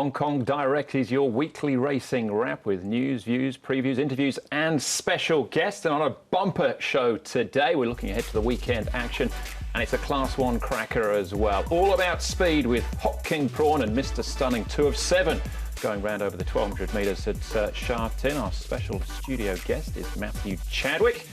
Hong Kong Direct is your weekly racing wrap with news, views, previews, interviews and special guests. And on a bumper show today, we're looking ahead to the weekend action, and it's a Class 1 cracker as well. All about speed with Hot King Prawn and Mr Stunning, 2 of 7 going round over the 1200 metres at Sha Tin. Our special studio guest is Matthew Chadwick,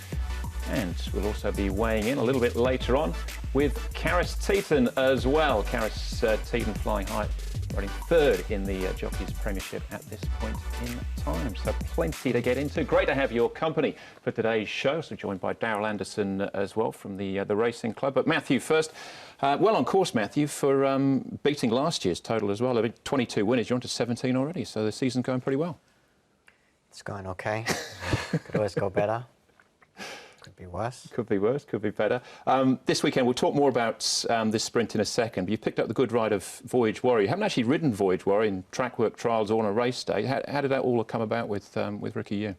and we'll also be weighing in a little bit later on with Karis Teetan as well. Karis Teetan flying high, running 3rd in the Jockeys Premiership at this point in time. So plenty to get into. Great to have your company for today's show. So joined by Darryl Anderson as well from the Racing Club. But Matthew first. Well on course, Matthew, for beating last year's total as well. I mean, 22 winners. You're on to 17 already. So the season's going pretty well. It's going okay. Could always go better. Could be worse. Could be worse, could be better. This weekend, we'll talk more about this sprint in a second. But you picked up the good ride of Voyage Warrior. You haven't actually ridden Voyage Warrior in track work trials or on a race day. How did that all come about with Ricky Yu?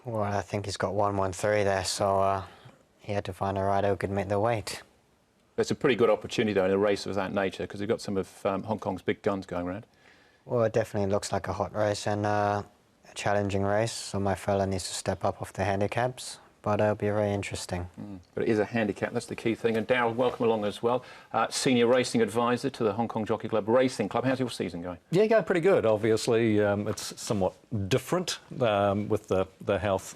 Well, I think he's got 113 there, so he had to find a rider who could make the weight. It's a pretty good opportunity, though, in a race of that nature, because you've got some of Hong Kong's big guns going around. Well, it definitely looks like a hot race and a challenging race, so my fella needs to step up off the handicaps. But it'll be very interesting. But it is a handicap, that's the key thing. And Darryl, welcome along as well. Senior racing advisor to the Hong Kong Jockey Club Racing Club. How's your season going? Yeah, going pretty good. Obviously, it's somewhat different with the health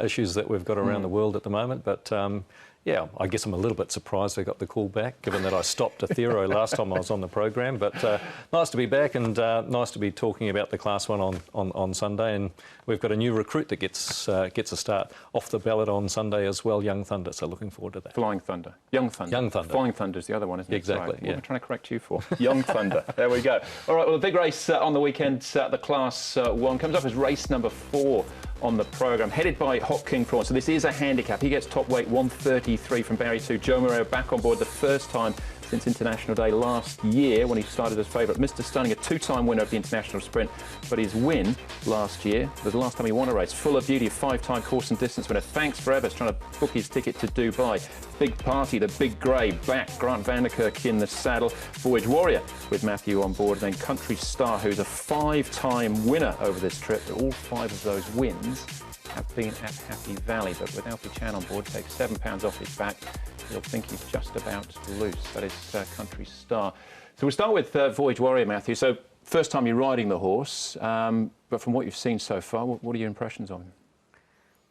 issues that we've got around the world at the moment. But yeah, I guess I'm a little bit surprised I got the call back, given that I stopped a Thero last time I was on the program. But nice to be back, and nice to be talking about the Class 1 on Sunday. And we've got a new recruit that gets a start off the ballot on Sunday as well, Young Thunder. So looking forward to that. Flying Thunder. Young Thunder. Young Thunder. Flying Thunder's the other one, isn't it? Exactly, right. yeah. What am I trying to correct you for? Young Thunder. There we go. All right, well, the big race on the weekend, the Class 1, comes up as race number 4 on the programme, headed by Hot King Prawn. So this is a handicap. He gets top weight 133 from Barry 2. Joe Moreira back on board the first time since International Day last year when he started as favourite. Mr Stunning, a 2-time winner of the International Sprint, but his win last year was the last time he won a race. Full of Beauty, a 5-time course and distance winner. Thanks for Evers, trying to book his ticket to Dubai. Big Party, the Big Grey, back. Grant Vanderkerk in the saddle. Voyage Warrior with Matthew on board. And then Country Star, who's a 5-time winner over this trip. All 5 of those wins have been at Happy Valley. But with Alfie Chan on board, takes £7 off his back. You'll think he's just about loose. That is Country Star. So we'll start with Voyage Warrior, Matthew. So first time you're riding the horse, but from what you've seen so far, what are your impressions of him?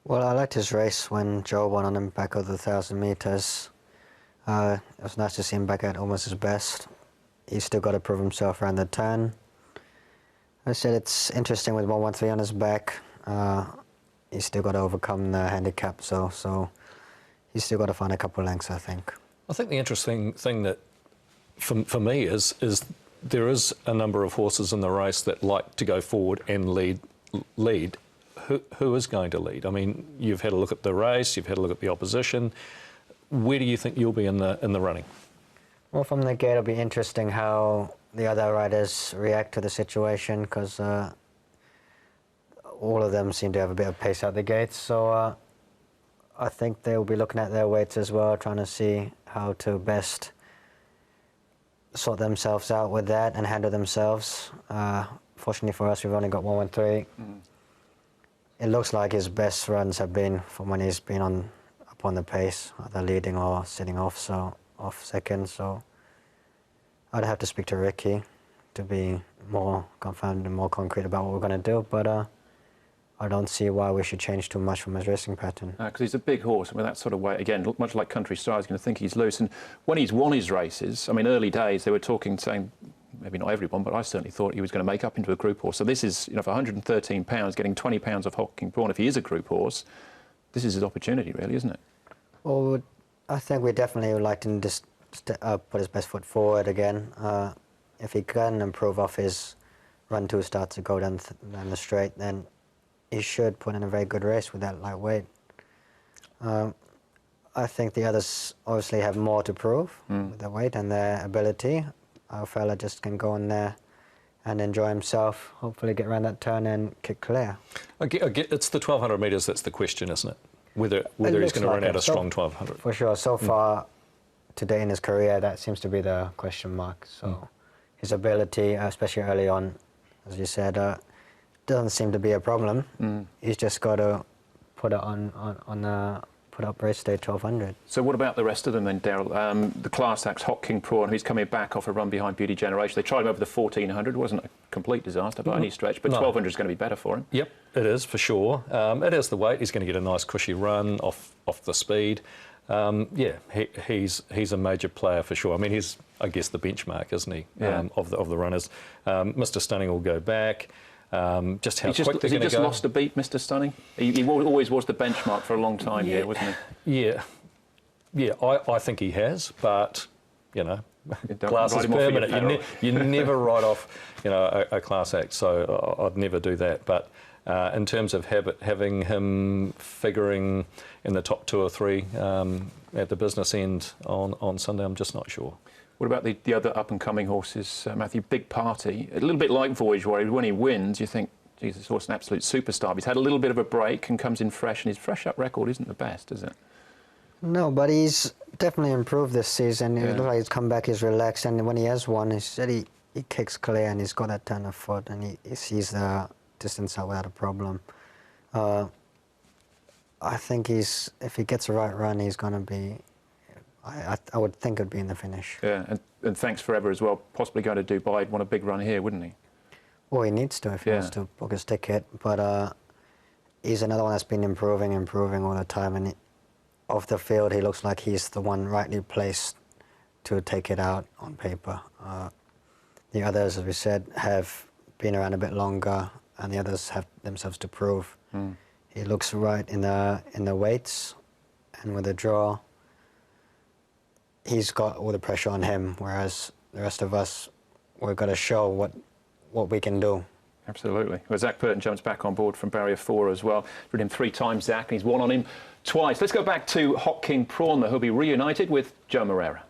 Well, I liked his race when Joe won on him back of the 1,000 metres. It was nice to see him back at almost his best. He's still got to prove himself around the turn. I said it's interesting with 113 on his back. He's still got to overcome the handicap, so he's still got to find a couple of lengths, I think. I think the interesting thing that, for me, is there is a number of horses in the race that like to go forward and lead. Who is going to lead? I mean, you've had a look at the race, you've had a look at the opposition. Where do you think you'll be in the running? Well, from the gate, it'll be interesting how the other riders react to the situation, because all of them seem to have a bit of pace out the gates. So I think they'll be looking at their weights as well, trying to see how to best sort themselves out with that and handle themselves. Fortunately for us, we've only got 113. It looks like his best runs have been from when he's been up on the pace, either leading or sitting off second. So I'd have to speak to Ricky to be more confident and more concrete about what we're going to do. But I don't see why we should change too much from his racing pattern. Because he's a big horse, and with that sort of weight, again, much like Country Star, he's going to think he's loose. And when he's won his races, I mean, early days, they were saying, maybe not everyone, but I certainly thought he was going to make up into a group horse. So this is, you know, for £113, getting £20 off Hot King Prawn, if he is a group horse, this is his opportunity, really, isn't it? Well, I think we definitely would like to just put his best foot forward again. If he can improve off his run-2 start to go down the straight, then he should put in a very good race with that lightweight. I think the others obviously have more to prove with their weight and their ability. Our fella just can go in there and enjoy himself, hopefully get around that turn and kick clear. It's the 1,200 metres that's the question, isn't it? Whether he's going to run out a strong 1,200. For sure. So far today in his career, that seems to be the question mark. So his ability, especially early on, as you said, doesn't seem to be a problem. He's just got to put it put up race day 1,200. So what about the rest of them then, Darryl? The class acts, Hot King Prawn, who's coming back off a run behind Beauty Generation. They tried him over the 1,400. It wasn't a complete disaster by any stretch, but 1,200 is going to be better for him. Yep, it is for sure. It is the weight. He's going to get a nice cushy run off the speed. Yeah, he's a major player for sure. I mean, he's, I guess, the benchmark, isn't he, of the runners. Mr. Stunning will go back. Just how quick they're going to go. Has he just lost a beat, Mr. Stunning? He always was the benchmark for a long time here, wasn't he? Yeah, I think he has, but, you know, class is write him off for your permanent. You never write off, you know, a class act, so I'd never do that. But in terms of having him figuring in the top 2 or 3 at the business end on Sunday, I'm just not sure. What about the other up-and-coming horses, Matthew? Big Party, a little bit like Voyage Warrior. When he wins, you think, geez, this horse is an absolute superstar. He's had a little bit of a break and comes in fresh, and his fresh-up record isn't the best, is it? No, but he's definitely improved this season. It looks like he's come back, he's relaxed, and when he has won, he said he kicks clear and he's got that turn of foot and he sees the distance out without a problem. I think if he gets the right run, he's going to be... I would think it'd be in the finish. Yeah, and thanks forever as well. Possibly going to Dubai. He'd want a big run here, wouldn't he? Well, he needs to if he wants to book his ticket. But he's another one that's been improving all the time. And off the field, he looks like he's the one rightly placed to take it out on paper. The others, as we said, have been around a bit longer, and the others have themselves to prove. He looks right in the weights, and with the draw, he's got all the pressure on him, whereas the rest of us, we've got to show what we can do. Absolutely. Well, Zach Purton jumps back on board from barrier 4 as well. Ridden him 3 times, Zach, and he's won on him twice. Let's go back to Hot King Prawn, who'll be reunited with Joe Moreira.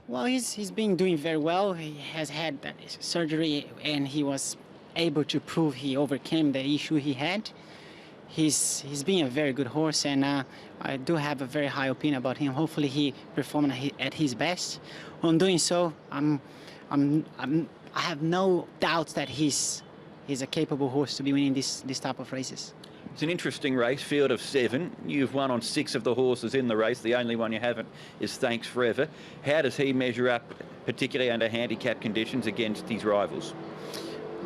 Well, he's been doing very well. He has had that surgery, and he was able to prove he overcame the issue he had. He's been a very good horse, and I do have a very high opinion about him. Hopefully, he performed at his best. On doing so, I have no doubts that he's a capable horse to be winning this type of races. It's an interesting race, field of 7. You've won on 6 of the horses in the race. The only one you haven't is Thanks Forever. How does he measure up, particularly under handicap conditions, against his rivals?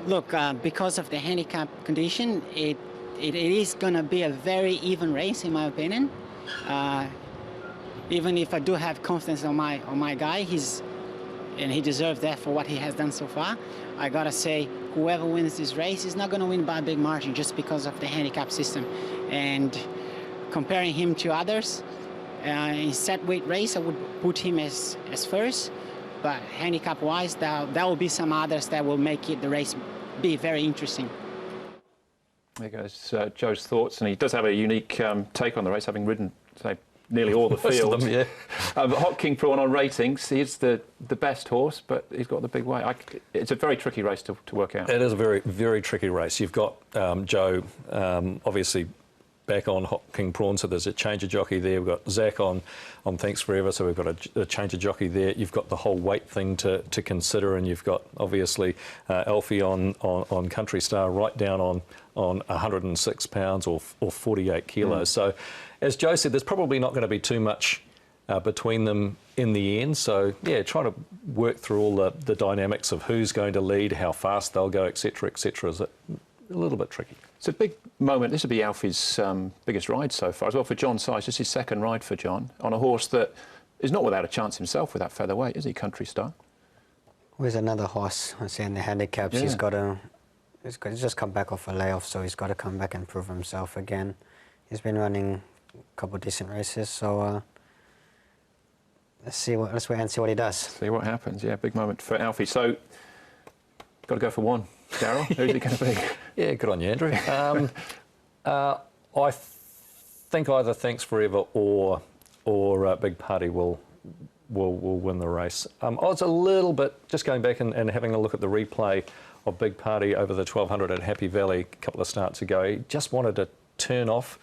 Look, because of the handicap condition, it is going to be a very even race, in my opinion. Even if I do have confidence on my guy, and he deserves that for what he has done so far. I gotta say, whoever wins this race is not gonna win by a big margin just because of the handicap system. And comparing him to others, in set weight race, I would put him as first. But handicap-wise, there will be some others that will make the race be very interesting. There goes Joe's thoughts, and he does have a unique take on the race, having ridden, say, nearly all the field. Most of them, yeah. Hot King Prawn on ratings, he's the best horse, but he's got the big weight. It's a very tricky race to work out. It is a very, very tricky race. You've got Joe, obviously, back on Hot King Prawn, so there's a change of jockey there. We've got Zach on Thanks Forever, so we've got a change of jockey there. You've got the whole weight thing to consider, and you've got, obviously, Alfie on Country Star right down on 106 pounds or 48 kilos. So, as Joe said, there's probably not going to be too much between them in the end. So, yeah, trying to work through all the dynamics of who's going to lead, how fast they'll go, etc., is a little bit tricky. It's a big moment. This will be Alfie's biggest ride so far as well for John Size. This is his second ride for John on a horse that is not without a chance himself with that featherweight, is he, Country Star? Well, he's another horse. I say in the handicaps, Yeah. He's just come back off a layoff, so he's got to come back and prove himself again. He's been running a couple of decent races, so let's wait and see what he does. See what happens. Yeah, big moment for Alfie. So, got to go for one. Darryl, who's it going to be? Yeah, good on you, Andrew. I think either Thanks Forever or Big Party will win the race. I was a little bit, just going back and having a look at the replay of Big Party over the 1200 at Happy Valley a couple of starts ago. He just wanted to turn off,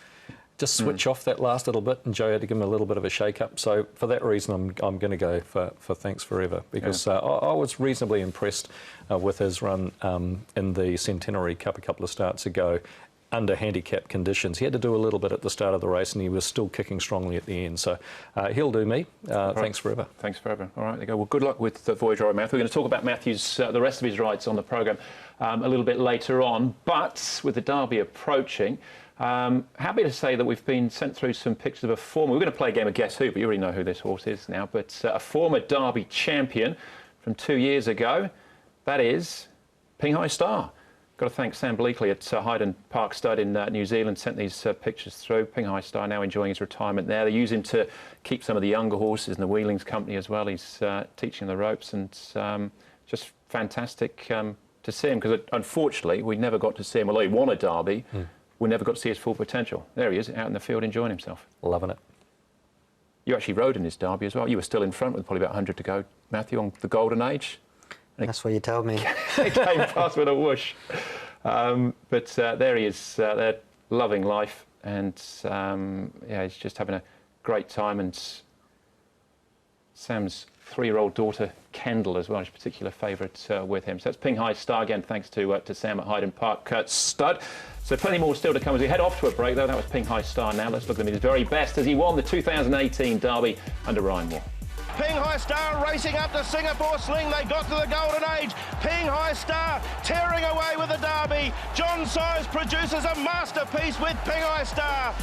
just switch off that last little bit, and Joe had to give him a little bit of a shake-up. So for that reason, I'm going to go for Thanks Forever, because I was reasonably impressed with his run in the Centenary Cup a couple of starts ago under handicap conditions. He had to do a little bit at the start of the race, and he was still kicking strongly at the end. So he'll do me. Thanks Forever. Thanks Forever. All right, there you go. Well, good luck with the Voyager, Matthew. We're going to talk about Matthew's the rest of his rides on the programme a little bit later on. But with the Derby approaching, happy to say that we've been sent through some pictures of a former. We're going to play a game of Guess Who, but you already know who this horse is now. But a former Derby champion from 2 years ago. That is Pinghai Star. Got to thank Sam Bleakley at Hyden Park Stud in New Zealand, sent these pictures through. Pinghai Star now enjoying his retirement there. They use him to keep some of the younger horses in the Wheelings company as well. He's teaching the ropes, and just fantastic to see him, because unfortunately we never got to see him, although he won a Derby, we never got to see his full potential. There he is, out in the field enjoying himself. Loving it. You actually rode in his Derby as well. You were still in front with probably about 100 to go, Matthew, on the Golden Age. That's what you told me. It came past with a whoosh. But there he is, they're loving life, and yeah, he's just having a great time. And Sam's 3-year-old daughter, Kendall, as well, is a particular favourite with him. So that's Pinghai Star again, thanks to Sam at Hyden Park Stud. So plenty more still to come as we head off to a break, though. That was Pinghai Star. Now let's look at his very best as he won the 2018 Derby under Ryan Moore. Pinghai Star racing up to Singapore Sling. They got to the Golden Age. Pinghai Star tearing away with the Derby. John Size produces a masterpiece with Pinghai Star.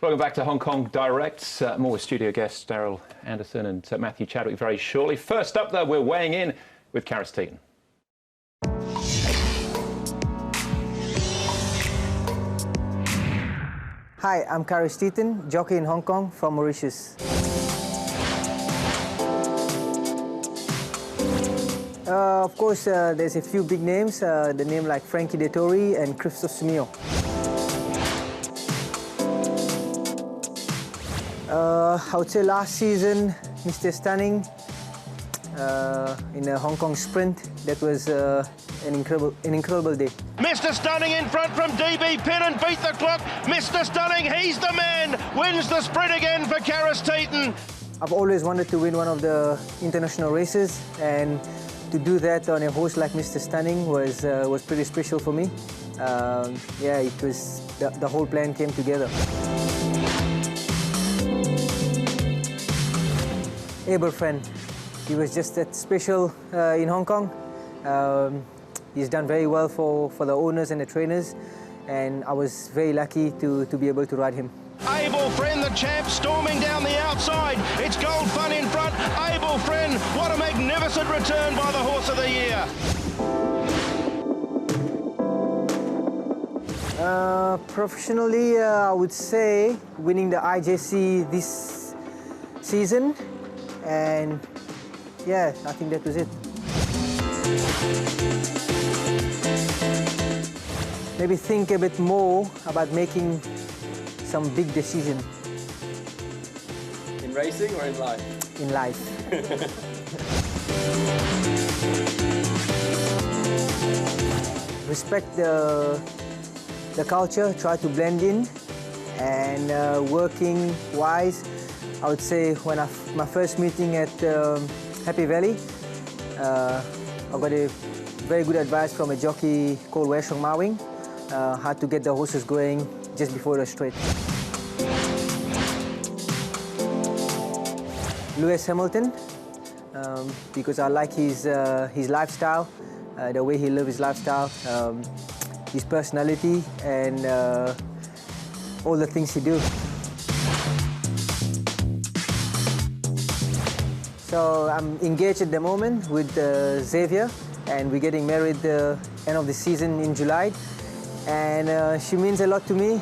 Welcome back to Hong Kong Direct. More with studio guests Darryl Anderson and Matthew Chadwick very shortly. First up, though, we're weighing in with Karis Teetan. Hi, I'm Karis Teetan, jockey in Hong Kong from Mauritius. Of course, there's a few big names, the name like Frankie Dettori and Christophe Soumillon. I would say last season, Mr. Stunning in a Hong Kong sprint, that was an incredible day. Mr. Stunning in front from DB Pinnon, beat the clock. Mr. Stunning, he's the man, wins the sprint again for Karis Teetan. I've always wanted to win one of the international races, and to do that on a horse like Mr. Stunning was pretty special for me. Yeah, it was the whole plan came together. Eberfriend, he was just that special in Hong Kong. He's done very well for the owners and the trainers, and I was very lucky to be able to ride him. Able Friend, the champ, storming down the outside. It's Gold Fun in front. Able Friend, what a magnificent return by the horse of the year. Professionally, I would say winning the IJC this season, and yeah, I think that was it. Maybe think a bit more about making some big decision. In racing or in life? In life. Respect the culture, try to blend in, and working wise. I would say when my first meeting at Happy Valley, I got a very good advice from a jockey called Wei Shong Ma Wing, how to get the horses going just before the straight. Lewis Hamilton, because I like his lifestyle, the way he lives his lifestyle, his personality, and all the things he do. So I'm engaged at the moment with Xavier, and we're getting married the end of the season in July. And she means a lot to me.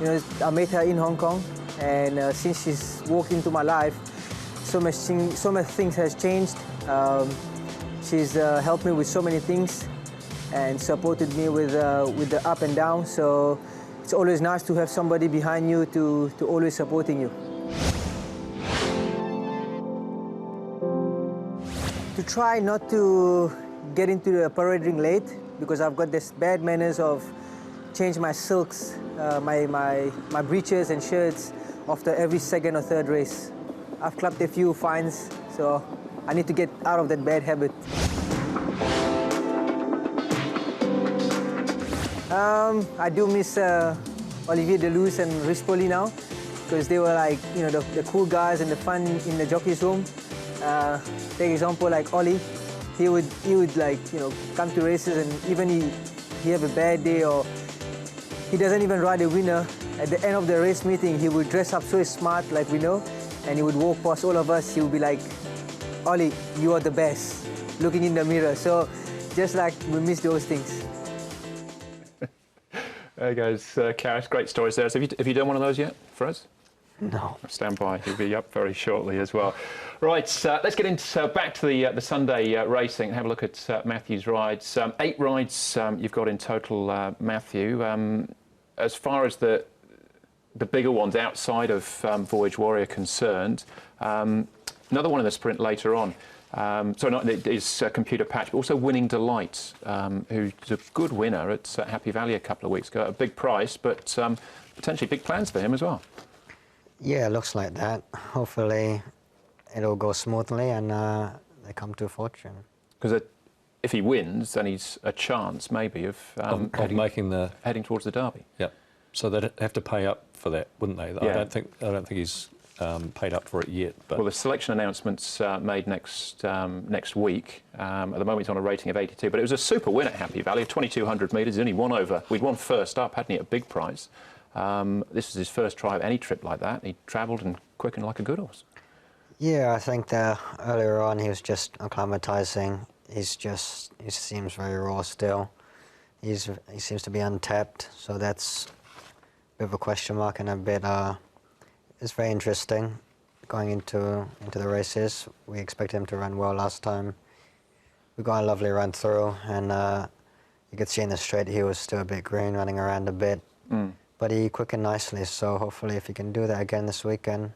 You know, I met her in Hong Kong, and since she's walked into my life, so much things has changed. She's helped me with so many things. and supported me with the up and down. So it's always nice to have somebody behind you to always supporting you. To try not to get into the parade ring late, because I've got this bad manners of change my silks, my breeches and shirts after every second or third race. I've clapped a few fines, so I need to get out of that bad habit. I do miss Olivier Deleuze and Responsibly now, because they were like, you know, the cool guys and the fun in the jockey's room. Take example like Ollie, he would like, you know, come to races, and even he have a bad day or he doesn't even ride a winner. At the end of the race meeting, he would dress up so smart like we know, and he would walk past all of us. He would be like, Ollie, you are the best, looking in the mirror. So just like we miss those things. There goes Karis. Great stories there. So have you done one of those yet for us? No. Stand by. He'll be up very shortly as well. Right, let's get into back to the Sunday racing and have a look at Matthew's rides. 8 rides you've got in total, Matthew. As far as the bigger ones outside of Voyage Warrior concerned, another one in the sprint later on. It is Computer Patch, but also Winning Delight, who's a good winner at Happy Valley a couple of weeks ago. A big price, but potentially big plans for him as well. Yeah, it looks like that. Hopefully it'll go smoothly and they come to fortune. Because if he wins, then he's a chance maybe of heading towards the Derby. Yeah. So they'd have to pay up for that, wouldn't they? Yeah. I don't think he's paid up for it yet. But well, the selection announcement's made next week. At the moment, he's on a rating of 82. But it was a super win at Happy Valley, 2,200 metres. Only won over. We'd won first up, hadn't he? A big prize. This was his first try of any trip like that. He travelled and quickened like a good horse. Yeah, I think that earlier on he was just acclimatising. He seems very raw still. He seems to be untapped, so that's a bit of a question mark and a bit. It's very interesting going into the races. We expect him to run well last time. We got a lovely run through, and you could see in the straight he was still a bit green, running around a bit. But he quickened nicely, so hopefully if he can do that again this weekend,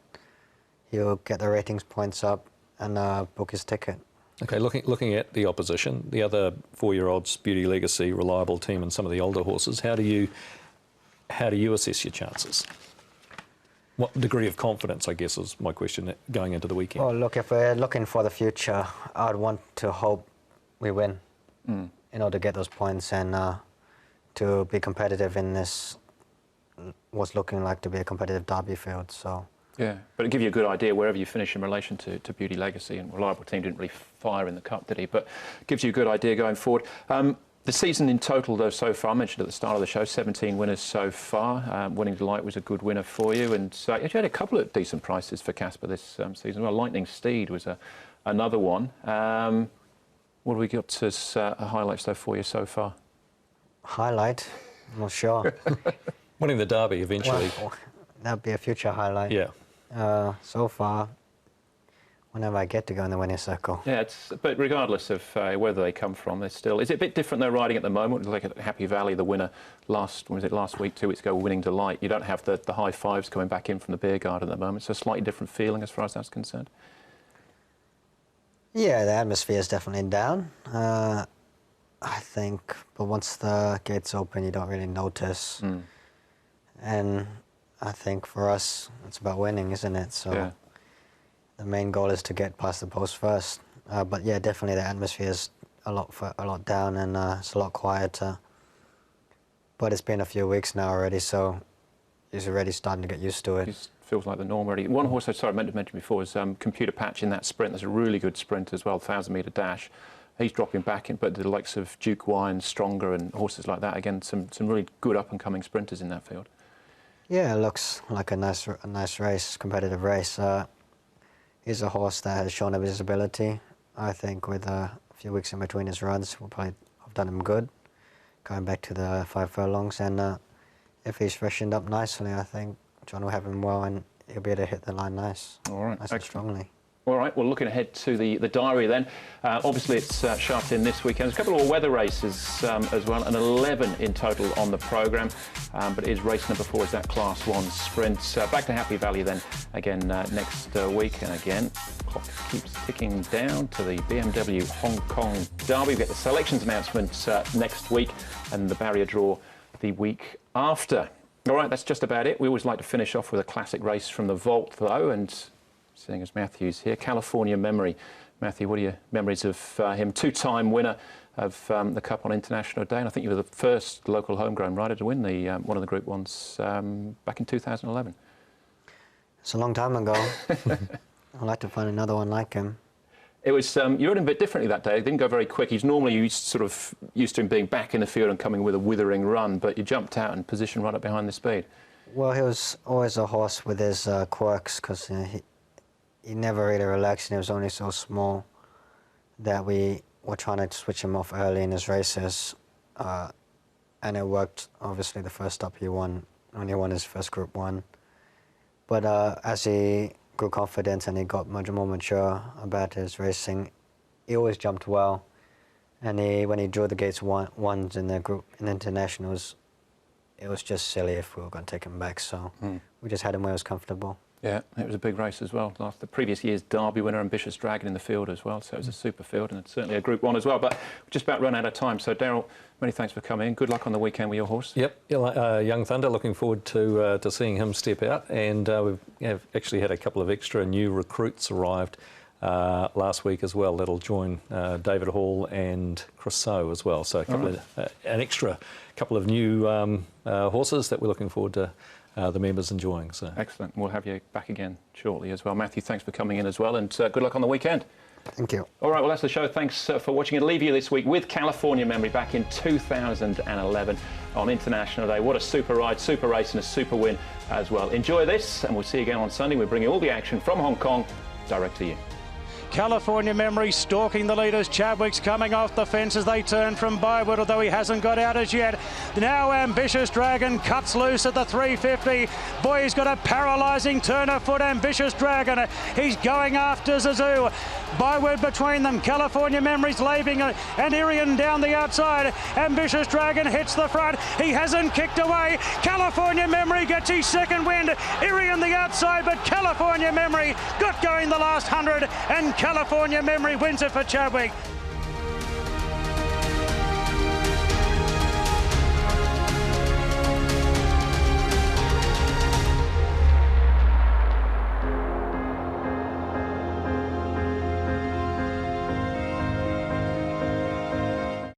he'll get the ratings points up and book his ticket. Okay, looking at the opposition, the other 4-year-olds, Beauty Legacy, Reliable Team, and some of the older horses, how do you assess your chances? What degree of confidence, I guess, is my question going into the weekend? Well, look, if we're looking for the future, I'd want to hope we win in order to get those points and to be competitive in this, what's looking like to be a competitive Derby field. So. Yeah, but it'll give you a good idea wherever you finish in relation to Beauty Legacy, and Reliable Team didn't really fire in the Cup, did he? But it gives you a good idea going forward. The season in total, though, so far, I mentioned at the start of the show, 17 winners so far. Winning Delight was a good winner for you, and you had a couple of decent prices for Casper this season. Well, Lightning Steed was another one. What have we got as highlights, though, for you so far? Highlight? I'm not sure. Winning the Derby eventually. Well, that'd be a future highlight. Yeah. So far, whenever I get to go in the winning circle. Yeah, but regardless of whether they come from, they're still. Is it a bit different though riding at the moment? Like at Happy Valley, the winner last week, 2 weeks ago, Winning Delight. You don't have the high fives coming back in from the beer garden at the moment. So a slightly different feeling as far as that's concerned. Yeah, the atmosphere is definitely down. I think, but once the gates open, you don't really notice. And I think for us, it's about winning, isn't it? So yeah. The main goal is to get past the post first. But yeah, definitely the atmosphere is a lot down, and it's a lot quieter. But it's been a few weeks now already, so he's already starting to get used to it. It feels like the norm already. One horse I meant to mention before is Computer Patch in that sprint. There's a really good sprint as well, 1,000-metre dash. He's dropping back in, but the likes of Duke Wine, Stronger, and horses like that, again, some really good up-and-coming sprinters in that field. Yeah, it looks like a nice race, competitive race. He's a horse that has shown his ability. I think with a few weeks in between his runs, we'll probably have done him good, going back to the 5 furlongs. And if he's freshened up nicely, I think John will have him well, and he'll be able to hit the line nice. All right, nice and strongly. All right, well, looking ahead to the diary then. Obviously, it's Shartin this weekend. There's a couple of weather races as well, and 11 in total on the programme. But it is race number 4, is that Class 1 sprint. Back to Happy Valley then again next week. And again, clock keeps ticking down to the BMW Hong Kong Derby. We get the selections announcement next week and the barrier draw the week after. All right, that's just about it. We always like to finish off with a classic race from the vault, though, and seeing as Matthew's here, California Memory. Matthew, what are your memories of him? Two-time winner of the Cup on International Day, and I think you were the first local homegrown rider to win the one of the Group 1s back in 2011. It's a long time ago. I'd like to find another one like him. It was, you rode him a bit differently that day. It didn't go very quick. He's normally used to him being back in the field and coming with a withering run, but you jumped out and positioned right up behind the speed. Well, he was always a horse with his quirks, because he never really relaxed, and he was only so small that we were trying to switch him off early in his races. And it worked. Obviously, the first stop he won, when he won his first Group 1. But as he grew confident and he got much more mature about his racing, he always jumped well. And when he drew the gates ones in the group in internationals, it was just silly if we were going to take him back. So we just had him where he was comfortable. Yeah, it was a big race as well. The previous year's Derby winner, Ambitious Dragon, in the field as well. So it was a super field, and it's certainly a Group 1 as well. But we've just about run out of time. So Darryl, many thanks for coming in. Good luck on the weekend with your horse. Yep, Young Thunder. Looking forward to seeing him step out. And we've actually had a couple of extra new recruits arrived last week as well. That'll join David Hall and Crosso as well. So a couple an extra couple of new horses that we're looking forward to the members enjoying. So excellent. We'll have you back again shortly as well. Matthew, thanks for coming in as well, and good luck on the weekend. Thank you. All right, well, that's the show. Thanks for watching, and leave you this week with California Memory back in 2011 on International Day. What a super ride, super race, and a super win as well. Enjoy this, and we'll see you again on Sunday. We're bringing all the action from Hong Kong direct to you. California Memory stalking the leaders. Chadwick's coming off the fence as they turn from Bywood, although he hasn't got out as yet. Now Ambitious Dragon cuts loose at the 350. Boy, he's got a paralysing turn of foot, Ambitious Dragon. He's going after Zazoo. Bywood between them. California Memory's leaving, and Irian down the outside. Ambitious Dragon hits the front. He hasn't kicked away. California Memory gets his second wind. Irian the outside, but California Memory got going the last 100, and California Memory wins it for Chadwick.